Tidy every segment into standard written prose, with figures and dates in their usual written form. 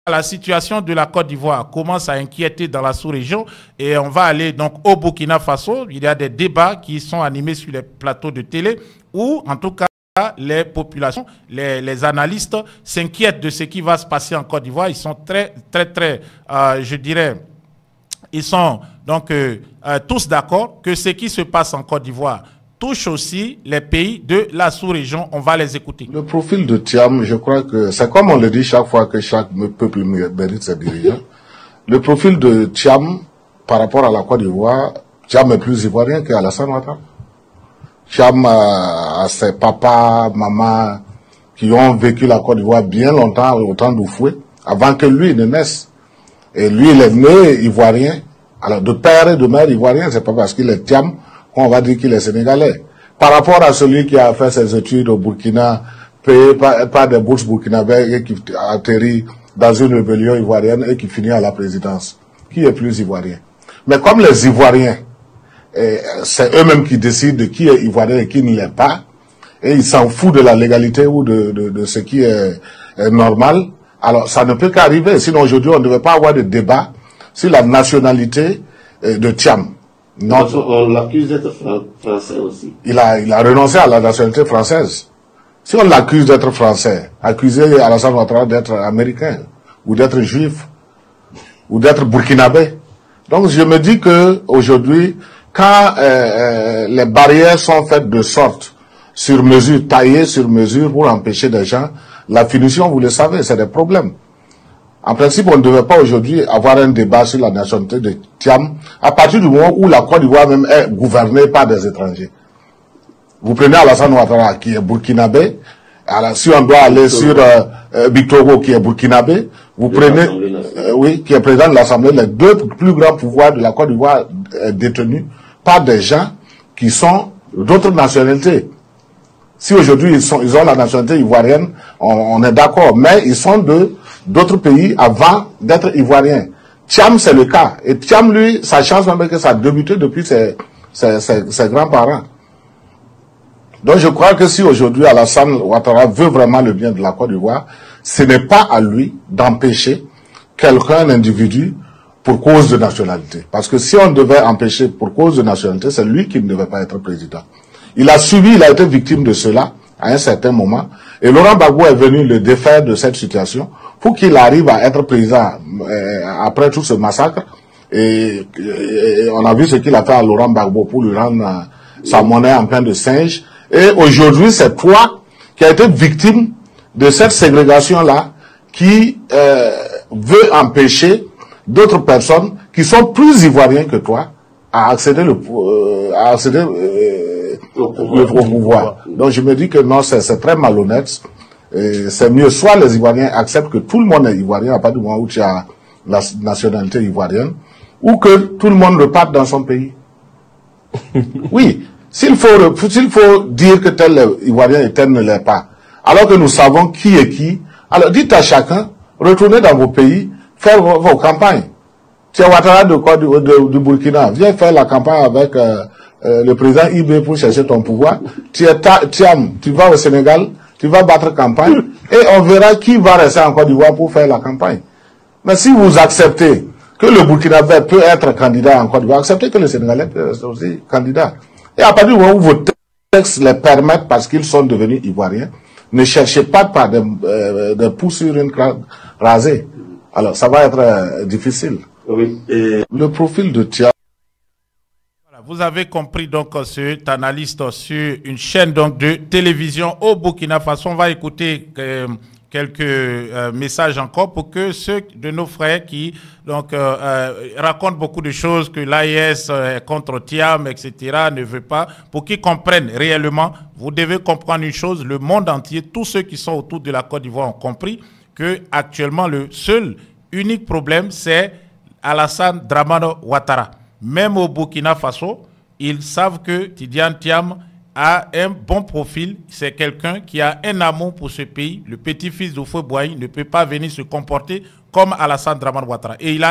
La situation de la Côte d'Ivoire commence à inquiéter dans la sous-région et on va aller donc au Burkina Faso. Il y a des débats qui sont animés sur les plateaux de télé où, en tout cas, les populations, les analystes s'inquiètent de ce qui va se passer en Côte d'Ivoire. Ils sont très, je dirais, ils sont donc tous d'accord que ce qui se passe en Côte d'Ivoire touche aussi les pays de la sous-région. On va les écouter. Le profil de Thiam, je crois que c'est comme on le dit chaque fois que chaque peuple mérite ses dirigeants. Le profil de Thiam par rapport à la Côte d'Ivoire, Thiam est plus ivoirien qu'Alassane Ouattara. Thiam a ses papas, mamans qui ont vécu la Côte d'Ivoire bien longtemps, au temps d'Oufoué, avant que lui ne naisse. Et lui, il est né ivoirien. Alors, de père et de mère ivoirien, c'est pas parce qu'il est Thiam qu'on va dire qu'il est sénégalais. Par rapport à celui qui a fait ses études au Burkina, payé par des bourses burkinabais et qui a atterri dans une rébellion ivoirienne et qui finit à la présidence. Qui est plus ivoirien? Mais comme les Ivoiriens, c'est eux-mêmes qui décident de qui est ivoirien et qui ne l'est pas, et ils s'en foutent de la légalité ou de ce qui est normal, alors ça ne peut qu'arriver. Sinon aujourd'hui on ne devait pas avoir de débat sur la nationalité de Thiam. On l'accuse d'être français aussi. Il a renoncé à la nationalité française. Si on l'accuse d'être français, accuser Alassane Ouattara d'être américain, ou d'être juif, ou d'être burkinabé. Donc je me dis que aujourd'hui, quand les barrières sont faites de sorte, sur mesure, taillées sur mesure pour empêcher des gens, la finition, vous le savez, c'est des problèmes. En principe, on ne devait pas aujourd'hui avoir un débat sur la nationalité de Thiam à partir du moment où la Côte d'Ivoire même est gouvernée par des étrangers. Vous prenez Alassane Ouattara qui est burkinabé, alors si on doit aller sur Bictogo qui est burkinabé, vous prenez, oui, qui est président de l'Assemblée, les deux plus grands pouvoirs de la Côte d'Ivoire détenus par des gens qui sont d'autres nationalités. Si aujourd'hui ils ont la nationalité ivoirienne, on est d'accord, mais ils sont d'autres pays avant d'être ivoiriens. Thiam, c'est le cas. Et Thiam, lui, sa chance même que ça a débuté depuis ses grands-parents. Donc je crois que si aujourd'hui Alassane Ouattara veut vraiment le bien de la Côte d'Ivoire, ce n'est pas à lui d'empêcher quelqu'un, un individu, pour cause de nationalité. Parce que si on devait empêcher pour cause de nationalité, c'est lui qui ne devait pas être président. Il a subi, il a été victime de cela à un certain moment. Et Laurent Gbagbo est venu le défaire de cette situation pour qu'il arrive à être président après tout ce massacre. Et on a vu ce qu'il a fait à Laurent Gbagbo pour lui rendre sa monnaie en pain de singe. Et aujourd'hui, c'est toi qui as été victime de cette ségrégation-là qui veut empêcher d'autres personnes qui sont plus ivoiriens que toi à accéder au pouvoir. Donc je me dis que non, c'est très malhonnête. C'est mieux, soit les Ivoiriens acceptent que tout le monde est ivoirien à partir du moment où tu as la nationalité ivoirienne, ou que tout le monde reparte dans son pays. Oui, s'il faut dire que tel est ivoirien et tel ne l'est pas, alors que nous savons qui est qui, alors dites à chacun, retournez dans vos pays, faire vos campagnes. Tu es Ouattara du Burkina, viens faire la campagne avec le président IB pour chercher ton pouvoir. Tu es Thiam, tu vas au Sénégal, tu vas battre campagne, et on verra qui va rester en Côte d'Ivoire pour faire la campagne. Mais si vous acceptez que le Burkinabé peut être candidat en Côte d'Ivoire, acceptez que le Sénégalais peut être aussi candidat. Et à partir du moment où vos textes les permettent parce qu'ils sont devenus ivoiriens, ne cherchez pas par des pouces sur une crâne rasée. Alors ça va être difficile. Oui. Le profil de Thiam. Vous avez compris donc cet analyste sur une chaîne donc de télévision au Burkina Faso. On va écouter quelques messages encore pour que ceux de nos frères qui donc racontent beaucoup de choses que l'AES est contre Thiam, etc. ne veut pas, pour qu'ils comprennent réellement. Vous devez comprendre une chose, le monde entier, tous ceux qui sont autour de la Côte d'Ivoire ont compris que actuellement le seul unique problème c'est Alassane Dramane Ouattara. Même au Burkina Faso, ils savent que Tidiane Thiam a un bon profil. C'est quelqu'un qui a un amour pour ce pays. Le petit-fils d'Houphouët-Boigny ne peut pas venir se comporter comme Alassane Dramane Ouattara. Et il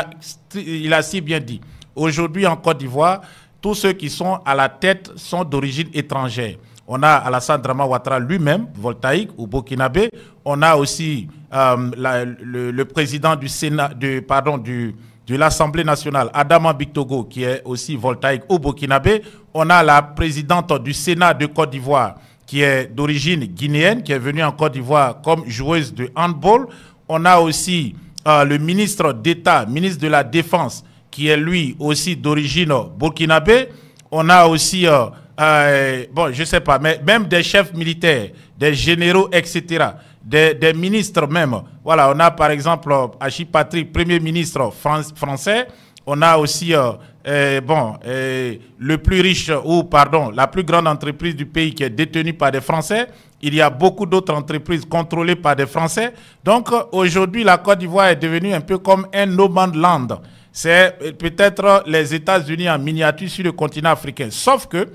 a si bien dit. Aujourd'hui en Côte d'Ivoire, tous ceux qui sont à la tête sont d'origine étrangère. On a Alassane Dramane Ouattara lui-même, voltaïque ou burkinabé. On a aussi le président du Sénat, de l'Assemblée nationale, Adama Bictogo, qui est aussi voltaïque au Burkinabé. On a la présidente du Sénat de Côte d'Ivoire, qui est d'origine guinéenne, qui est venue en Côte d'Ivoire comme joueuse de handball. On a aussi le ministre d'État, ministre de la Défense, qui est lui aussi d'origine burkinabé. On a aussi, bon, je ne sais pas, mais même des chefs militaires, des généraux, etc., des ministres même. Voilà, on a par exemple Achille Patrick, Premier ministre français. On a aussi le plus riche, ou pardon, la plus grande entreprise du pays qui est détenue par des Français. Il y a beaucoup d'autres entreprises contrôlées par des Français. Donc aujourd'hui, la Côte d'Ivoire est devenue un peu comme un no man's land. C'est peut-être les États-Unis en miniature sur le continent africain. Sauf que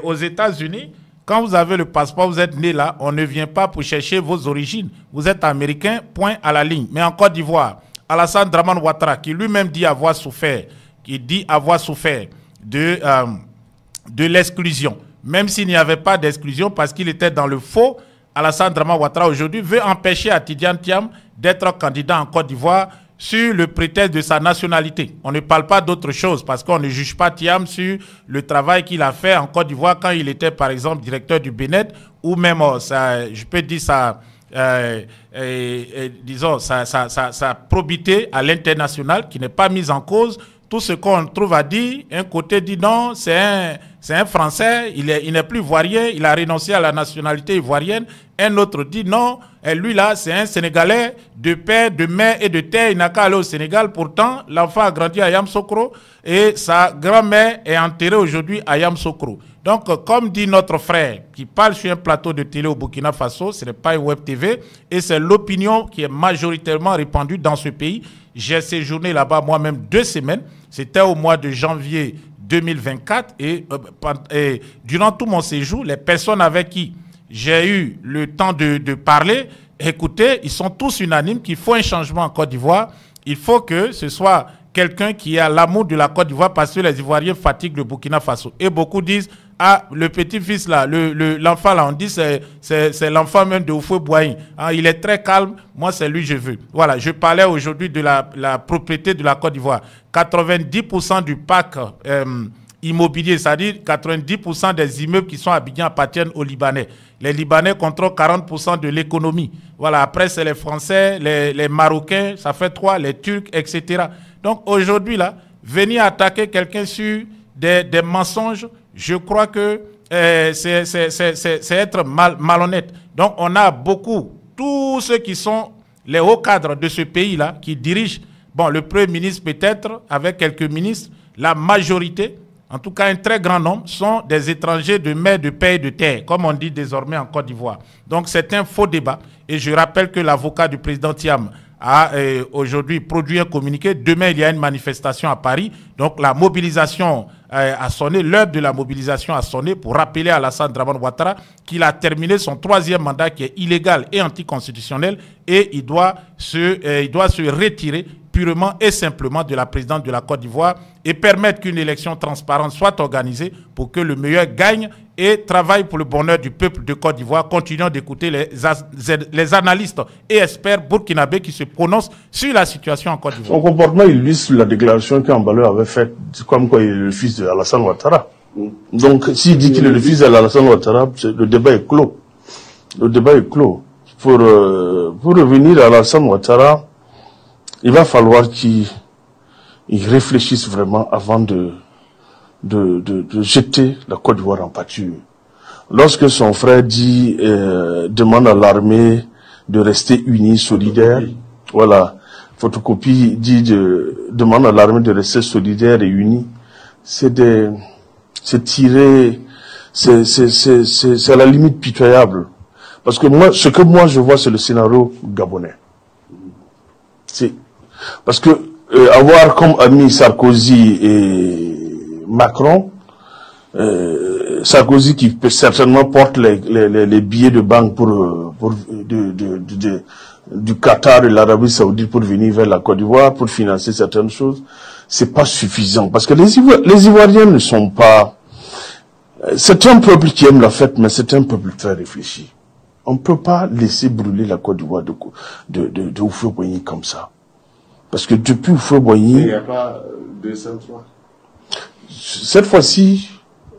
aux États-Unis, quand vous avez le passeport, vous êtes né là, on ne vient pas pour chercher vos origines. Vous êtes américain, point à la ligne. Mais en Côte d'Ivoire, Alassane Dramane Ouattara, qui lui-même dit avoir souffert, de l'exclusion, même s'il n'y avait pas d'exclusion parce qu'il était dans le faux, Alassane Dramane Ouattara aujourd'hui veut empêcher à Tidiane Thiam d'être candidat en Côte d'Ivoire sur le prétexte de sa nationalité. On ne parle pas d'autre chose parce qu'on ne juge pas Thiam sur le travail qu'il a fait en Côte d'Ivoire quand il était par exemple directeur du BNED ou même, je peux dire disons, sa probité à l'international qui n'est pas mise en cause. Tout ce qu'on trouve à dire, un côté dit non, c'est un Français, il n'est plus ivoirien, il a renoncé à la nationalité ivoirienne. Un autre dit non, et lui là, c'est un Sénégalais de père, de mère et de terre, il n'a qu'à aller au Sénégal. Pourtant, l'enfant a grandi à Yamoussoukro et sa grand-mère est enterrée aujourd'hui à Yamoussoukro. Donc, comme dit notre frère qui parle sur un plateau de télé au Burkina Faso, ce n'est pas une web TV, et c'est l'opinion qui est majoritairement répandue dans ce pays. J'ai séjourné là-bas moi-même 2 semaines. C'était au mois de janvier 2024 et durant tout mon séjour, les personnes avec qui j'ai eu le temps de parler, écoutez, ils sont tous unanimes qu'il faut un changement en Côte d'Ivoire. Il faut que ce soit quelqu'un qui a l'amour de la Côte d'Ivoire parce que les Ivoiriens fatiguent le Burkina Faso. Et beaucoup disent, ah, le petit-fils là, l'enfant là, on dit c'est l'enfant même de Oufoué-Boigny. Ah, il est très calme, moi c'est lui je veux. Voilà, je parlais aujourd'hui de la propriété de la Côte d'Ivoire. 90% du parc immobilier, c'est-à-dire 90% des immeubles qui sont à Abidjan appartiennent aux Libanais. Les Libanais contrôlent 40% de l'économie. Voilà, après c'est les Français, les Marocains, ça fait 3, les Turcs, etc. Donc aujourd'hui là, venir attaquer quelqu'un sur des mensonges, je crois que c'est être malhonnête. Donc on a beaucoup, tous ceux qui sont les hauts cadres de ce pays-là, qui dirigent, bon, le Premier ministre peut-être, avec quelques ministres, la majorité, en tout cas un très grand nombre, sont des étrangers de mer, de paix et de terre, comme on dit désormais en Côte d'Ivoire. Donc c'est un faux débat. Et je rappelle que l'avocat du président Thiam a aujourd'hui produit un communiqué. Demain, il y a une manifestation à Paris. Donc la mobilisation a sonné, l'heure de la mobilisation a sonné pour rappeler à Alassane Dramane Ouattara qu'il a terminé son 3e mandat qui est illégal et anticonstitutionnel et il doit se retirer purement et simplement de la présidence de la Côte d'Ivoire et permettre qu'une élection transparente soit organisée pour que le meilleur gagne et travaille pour le bonheur du peuple de Côte d'Ivoire. Continuons d'écouter les analystes et experts burkinabés qui se prononcent sur la situation en Côte d'Ivoire. Son comportement illustre la déclaration qu'Ambalo avait faite, comme quoi il est le fils de Alassane Ouattara. Donc, s'il dit qu'il est le fils de Alassane Ouattara, le débat est clos. Le débat est clos. Pour revenir à Alassane Ouattara, il va falloir qu'il réfléchisse vraiment avant de jeter la Côte d'Ivoire en pâture. Lorsque son frère dit, demande à l'armée de rester unie, solidaire, voilà, photocopie dit demande à l'armée de rester solidaire et unie, c'est à la limite pitoyable. Parce que ce que moi je vois, c'est le scénario gabonais. Parce que avoir comme amis Sarkozy et Macron, Sarkozy qui peut certainement porte les billets de banque du Qatar et l'Arabie Saoudite pour venir vers la Côte d'Ivoire pour financer certaines choses, c'est pas suffisant parce que les Ivoiriens ne sont pas. C'est un peuple qui aime la fête, mais c'est un peuple très réfléchi. On ne peut pas laisser brûler la Côte d'Ivoire de Houphouët-Boigny comme ça. Parce que depuis Houphouët-Boigny... Il n'y a pas 203. Cette fois-ci,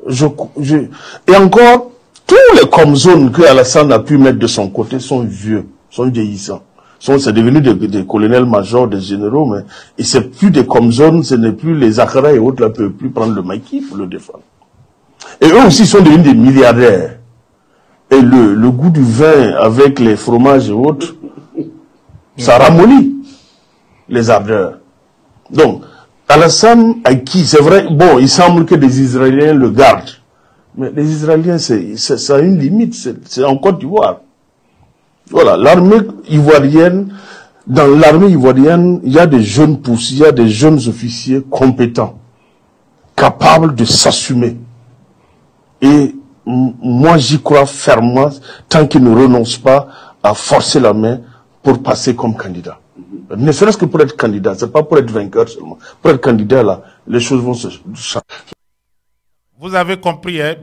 et encore, tous les comme-zones que Alassane a pu mettre de son côté sont vieux, sont vieillissants. C'est devenu des colonels-majors, des généraux, mais et c'est plus des comme-zones, ce n'est plus les Akhara et autres, là, ne peuvent plus prendre le maquis pour le défendre. Et eux aussi sont devenus des milliardaires. Et le goût du vin avec les fromages et autres, ça ramollit les ardeurs. Donc, Alassane, à qui, c'est vrai, bon, il semble que les Israéliens le gardent. Mais les Israéliens, ça a une limite, c'est en Côte d'Ivoire. Voilà, l'armée ivoirienne, dans l'armée ivoirienne, il y a des jeunes pousses, il y a des jeunes officiers compétents, capables de s'assumer. Et moi, j'y crois fermement, tant qu'ils ne renoncent pas à forcer la main pour passer comme candidat. Ne serait-ce que pour être candidat, c'est pas pour être vainqueur seulement. Pour être candidat, là, les choses vont se changer. Vous avez compris, hein,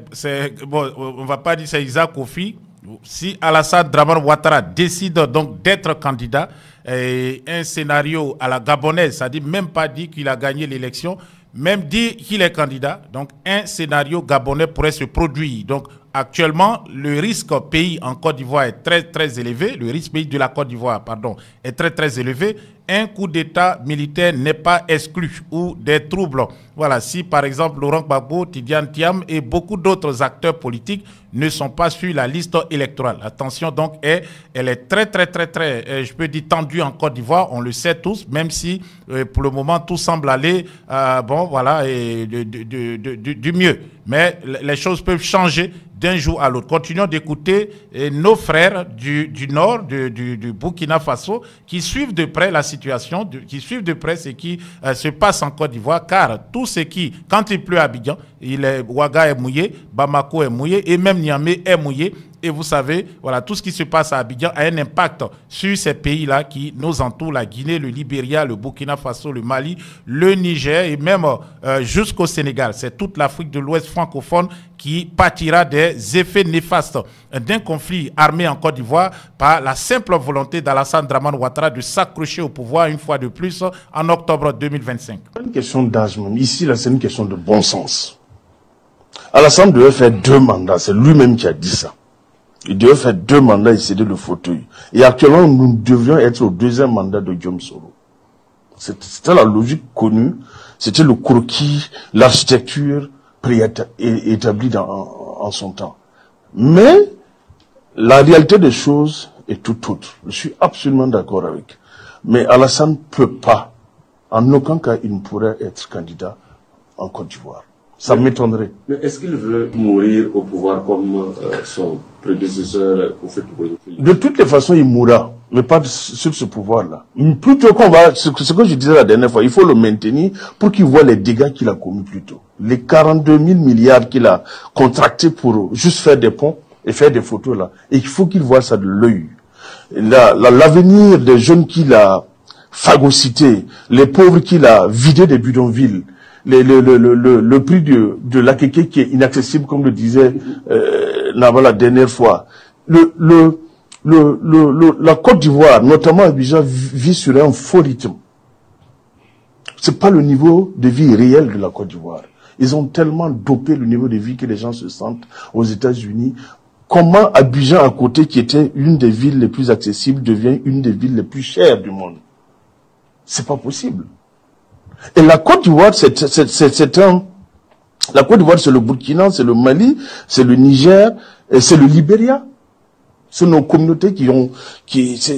bon, on ne va pas dire c'est Isaac Kofi. Si Alassane Dramane Ouattara décide donc d'être candidat, un scénario à la gabonaise, c'est-à-dire même pas dit qu'il a gagné l'élection, même dit qu'il est candidat, donc un scénario gabonais pourrait se produire. Donc actuellement, le risque pays en Côte d'Ivoire est très très élevé, le risque pays de la Côte d'Ivoire, pardon, est très très élevé. Un coup d'État militaire n'est pas exclu ou des troubles. Voilà, si par exemple Laurent Gbagbo, Tidiane Thiam et beaucoup d'autres acteurs politiques ne sont pas sur la liste électorale. Attention donc, elle est très très très très, je peux dire tendue en Côte d'Ivoire, on le sait tous, même si pour le moment tout semble aller, bon voilà, du mieux. Mais les choses peuvent changer d'un jour à l'autre. Continuons d'écouter nos frères du nord, du Burkina Faso, qui suivent de près la situation, qui suivent de près ce qui se passe en Côte d'Ivoire, car tout ce qui, quand il pleut à Abidjan, Ouaga est mouillé, Bamako est mouillé, et même Niamey est mouillé. Et vous savez, voilà, tout ce qui se passe à Abidjan a un impact sur ces pays-là qui nous entourent, la Guinée, le Libéria, le Burkina Faso, le Mali, le Niger et même jusqu'au Sénégal. C'est toute l'Afrique de l'Ouest francophone qui pâtira des effets néfastes d'un conflit armé en Côte d'Ivoire par la simple volonté d'Alassane Dramane Ouattara de s'accrocher au pouvoir une fois de plus en octobre 2025. C'est une question d'âge même. Ici, là, c'est une question de bon sens. Alassane devait faire 2 mandats. C'est lui-même qui a dit ça. Il devait faire 2 mandats et céder le fauteuil. Et actuellement, nous devions être au 2e mandat de Guillaume Soro. C'était la logique connue. C'était le croquis, l'architecture établie en son temps. Mais la réalité des choses est tout autre. Je suis absolument d'accord avec. Mais Alassane ne peut pas, en aucun cas, il ne pourrait être candidat en Côte d'Ivoire. Ça m'étonnerait. Mais est-ce qu'il veut mourir au pouvoir comme son prédécesseur Houphouët-Boigny? De toutes les façons, il mourra, mais pas sur ce pouvoir-là. Plutôt qu'on va, ce que je disais la dernière fois, il faut le maintenir pour qu'il voit les dégâts qu'il a commis plus tôt. Les 42 000 milliards qu'il a contractés pour juste faire des ponts et faire des photos là. Et il faut qu'il voit ça de l'œil. L'avenir des jeunes qu'il a phagocytés, les pauvres qu'il a vidés des bidonvilles, le prix de l'akeke qui est inaccessible, comme le disait Nava la dernière fois. La Côte d'Ivoire, notamment Abidjan, vit sur un faux rythme. C'est pas le niveau de vie réel de la Côte d'Ivoire. Ils ont tellement dopé le niveau de vie que les gens se sentent aux États-Unis. Comment Abidjan à côté, qui était une des villes les plus accessibles, devient une des villes les plus chères du monde? C'est pas possible. Et la Côte d'Ivoire, la Côte d'Ivoire, c'est le Burkina, c'est le Mali, c'est le Niger, et c'est le Libéria. C'est nos communautés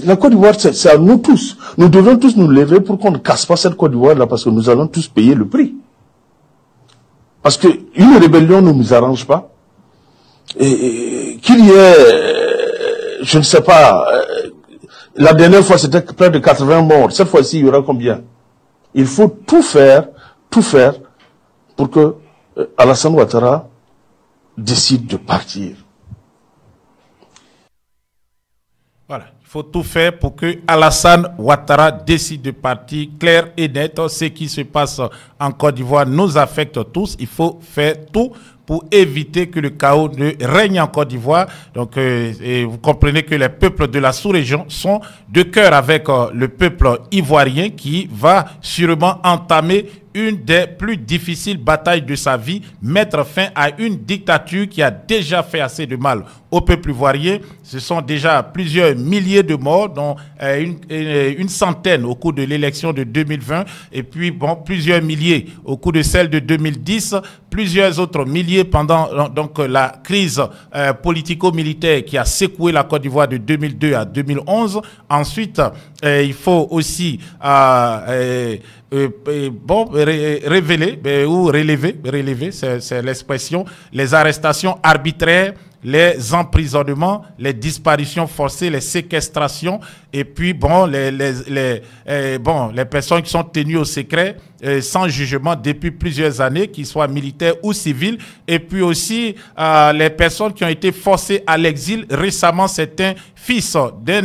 la Côte d'Ivoire, c'est à nous tous. Nous devons tous nous lever pour qu'on ne casse pas cette Côte d'Ivoire là, parce que nous allons tous payer le prix. Parce que une rébellion ne nous arrange pas. Et qu'il y ait, je ne sais pas, la dernière fois c'était près de 80 morts. Cette fois-ci, il y aura combien? Il faut tout faire pour que Alassane Ouattara décide de partir. Voilà. Il faut tout faire pour que Alassane Ouattara décide de partir clair et net. Ce qui se passe en Côte d'Ivoire nous affecte tous. Il faut faire tout pour éviter que le chaos ne règne en Côte d'Ivoire. Donc, et vous comprenez que les peuples de la sous-région sont de cœur avec le peuple ivoirien qui va sûrement entamer une des plus difficiles batailles de sa vie, mettre fin à une dictature qui a déjà fait assez de mal au peuple ivoirien. Ce sont déjà plusieurs milliers de morts, dont une centaine au cours de l'élection de 2020, et puis bon, plusieurs milliers au cours de celle de 2010, plusieurs autres milliers pendant donc la crise politico-militaire qui a secoué la Côte d'Ivoire de 2002 à 2011. Ensuite, il faut aussi relever, c'est l'expression, les arrestations arbitraires, les emprisonnements, les disparitions forcées, les séquestrations, et puis bon, les personnes qui sont tenues au secret sans jugement depuis plusieurs années, qu'ils soient militaires ou civils, et puis aussi les personnes qui ont été forcées à l'exil. Récemment, c'est un fils d'un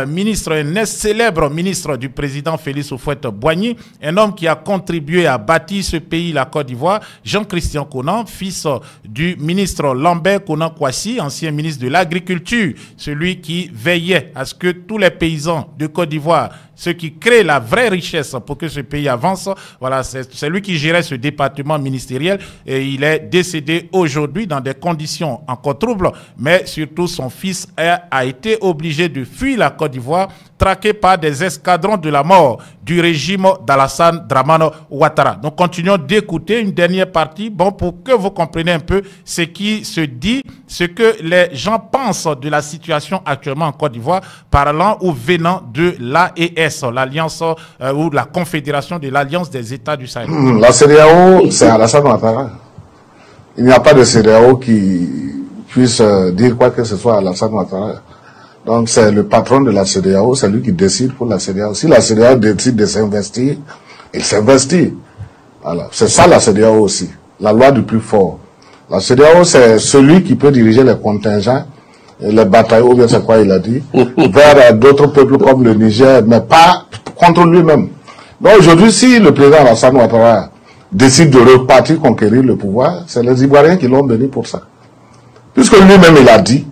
ministre, un célèbre ministre du président Félix Houphouët-Boigny, un homme qui a contribué à bâtir ce pays, la Côte d'Ivoire, Jean-Christian Konan, fils du ministre Lambert Konan-Kouassi, ancien ministre de l'Agriculture, celui qui veillait à ce que tous les paysans de Côte d'Ivoire, ceux qui créent la vraie richesse pour que ce pays avance, voilà, c'est lui qui gérait ce département ministériel, et il est décédé aujourd'hui dans des conditions encore troubles, mais surtout son fils a été obligé de fuir la Côte d'Ivoire, traqué par des escadrons de la mort du régime d'Alassane Dramane Ouattara. Donc continuons d'écouter une dernière partie, bon, pour que vous compreniez un peu ce qui se dit, ce que les gens pensent de la situation actuellement en Côte d'Ivoire, parlant ou venant de l'AES, l'Alliance ou la Confédération de l'Alliance des États du Sahel. La CEDEAO, c'est Alassane Ouattara. Il n'y a pas de CEDEAO qui puisse dire quoi que ce soit à Alassane Ouattara. Donc c'est le patron de la CEDEAO, c'est lui qui décide pour la CEDEAO. Si la CEDEAO décide de s'investir, il s'investit. Voilà. C'est ça la CEDEAO aussi, la loi du plus fort. La CEDEAO, c'est celui qui peut diriger les contingents, les batailles, ou bien c'est quoi il a dit, vers d'autres peuples comme le Niger, mais pas contre lui-même. Donc aujourd'hui, si le président Alassane Ouattara décide de repartir conquérir le pouvoir, c'est les Ivoiriens qui l'ont béni pour ça. Puisque lui-même il a dit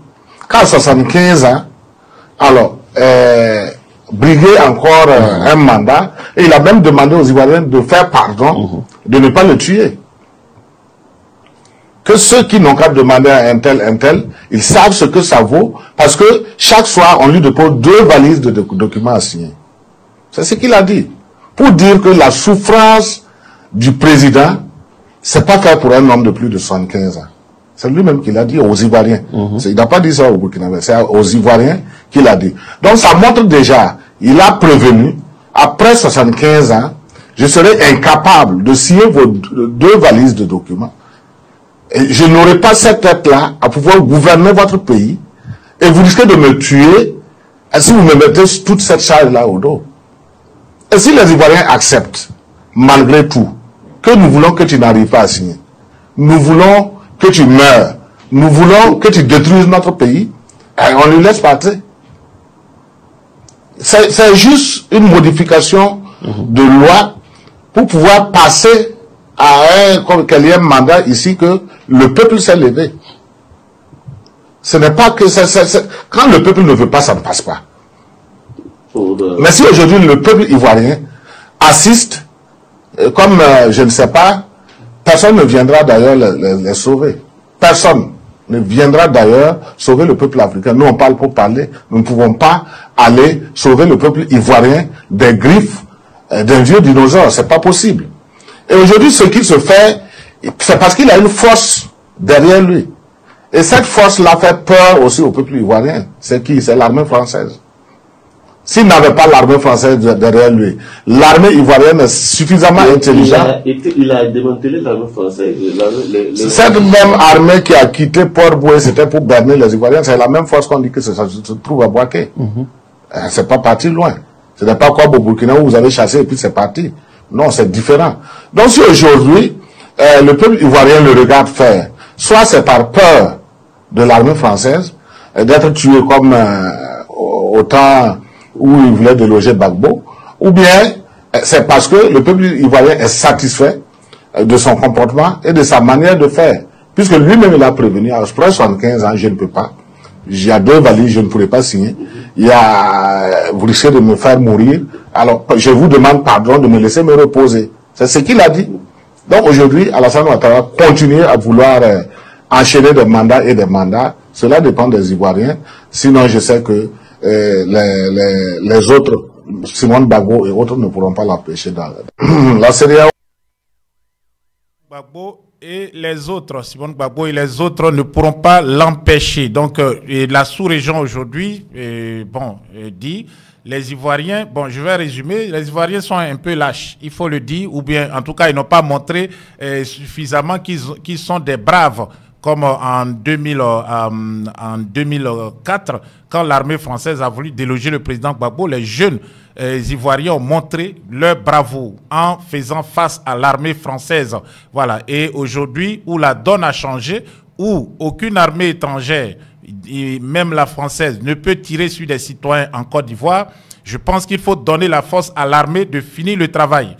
qu'à 75 ans, alors, briguer encore un mandat, et il a même demandé aux Ivoiriens de faire pardon, de ne pas le tuer. Que ceux qui n'ont qu'à demander à un tel, ils savent ce que ça vaut, parce que chaque soir, on lui dépose 2 valises de documents à signer. C'est ce qu'il a dit. Pour dire que la souffrance du président, c'est pas fait pour un homme de plus de 75 ans. C'est lui-même qui l'a dit aux Ivoiriens. Il n'a pas dit ça aux Burkinabés, c'est aux Ivoiriens qu'il a dit. Donc ça montre déjà, il a prévenu, après 75 ans, je serai incapable de signer vos 2 valises de documents. Et je n'aurai pas cette tête-là à pouvoir gouverner votre pays, et vous risquez de me tuer si vous me mettez toute cette charge-là au dos. Et si les Ivoiriens acceptent, malgré tout, que nous voulons que tu n'arrives pas à signer, nous voulons que tu meurs, nous voulons que tu détruises notre pays, et on lui laisse partir. C'est juste une modification de loi pour pouvoir passer à un quatrième mandat ici que le peuple s'est levé. Ce n'est pas que... quand le peuple ne veut pas, ça ne passe pas. Mais si aujourd'hui le peuple ivoirien assiste, comme je ne sais pas, personne ne viendra d'ailleurs les sauver. Personne ne viendra d'ailleurs sauver le peuple africain. Nous, on parle pour parler. Nous ne pouvons pas aller sauver le peuple ivoirien des griffes d'un vieux dinosaure. C'est pas possible. Et aujourd'hui, ce qui se fait, c'est parce qu'il a une force derrière lui. Et cette force-là fait peur aussi au peuple ivoirien. C'est qui? C'est l'armée française. S'il n'avait pas l'armée française derrière lui, l'armée ivoirienne est suffisamment intelligente. Il a démantelé l'armée française. Cette même armée qui a quitté Port-Boué, c'était pour berner les Ivoiriens. C'est la même force qu'on dit que ça se trouve à Bouaké. C'est pas parti loin. Ce n'est pas comme au Burkina où vous avez chassé et puis c'est parti. Non, c'est différent. Donc si aujourd'hui, le peuple ivoirien le regarde faire, soit c'est par peur de l'armée française, d'être tué comme au temps où il voulait déloger Gbagbo, ou bien c'est parce que le peuple ivoirien est satisfait de son comportement et de sa manière de faire. Puisque lui-même il a prévenu, à 75 ans, je ne peux pas. Il y a 2 valises, je ne pourrai pas signer. Vous risquez de me faire mourir. Alors, je vous demande pardon de me laisser me reposer. C'est ce qu'il a dit. Donc aujourd'hui, Alassane Ouattara continue à vouloir enchaîner des mandats et des mandats. Cela dépend des Ivoiriens. Sinon, je sais que les autres, Simone Gbagbo et autres, ne pourront pas l'empêcher dans la CEDEAO. Gbagbo et les autres, Simone Gbagbo et les autres ne pourront pas l'empêcher. Donc, la sous-région aujourd'hui, dit, les Ivoiriens, bon, je vais résumer, les Ivoiriens sont un peu lâches, il faut le dire, ou bien, en tout cas, ils n'ont pas montré suffisamment qu'ils sont des braves, comme en 2004, quand l'armée française a voulu déloger le président Gbagbo, les jeunes Ivoiriens ont montré leur bravoure en faisant face à l'armée française. Voilà. Et aujourd'hui, où la donne a changé, où aucune armée étrangère, et même la française, ne peut tirer sur des citoyens en Côte d'Ivoire, je pense qu'il faut donner la force à l'armée de finir le travail.